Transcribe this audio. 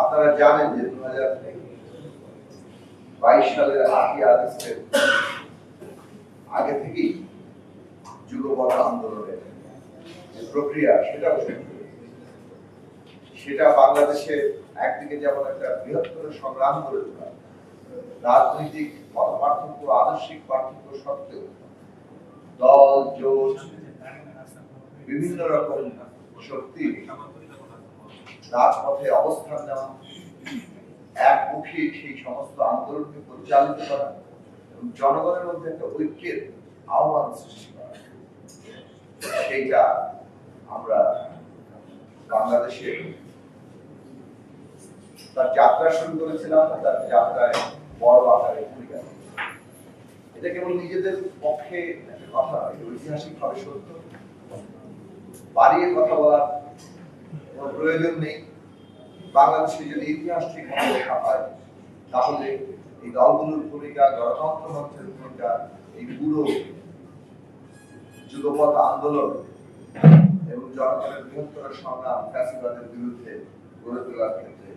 আপনারা জানেন যে 2022 সালের 8ই আগস্টের আগে থেকেই যুগপৎ আন্দোলনের যে প্রক্রিয়া সেটা বাংলাদেশে একদিকে যেমন একটা বৃহত্তর সংগ্রাম গড়ে তোলা, রাজনৈতিক মত পার্থক্য, আদর্শিক পার্থক্য সত্ত্বেও দল জোট বিভিন্ন রকম শক্তি রাজপথে অবস্থান নেওয়া, একমুখী সেই সমস্ত আন্দোলনকে পরিচালিত করা এবং জনগণের মধ্যে একটা ঐক্যের আহ্বান সৃষ্টি করা, সেইটা আমরা বাংলাদেশে তার যাত্রা শুরু করেছিলাম। তার যাত্রায় বড় আকারে ভূমিকা, এটা কেবল নিজেদের পক্ষে একটা কথা নয়, ঐতিহাসিক ভাবে সত্য, বাড়িয়ে কথা বলার কোনো প্রয়োজন নেই। বাংলাদেশে যদি ইতিহাস ঠিক মতো লেখা হয় তাহলে এই দলগুলোর ভূমিকা, গণতন্ত্র মঞ্চের ভূমিকা, এই পুরো যুগপৎ আন্দোলন এবং জনগণের বৃহত্তর সংগ্রাম ফ্যাসিবাদের বিরুদ্ধে গড়ে তোলার ক্ষেত্রে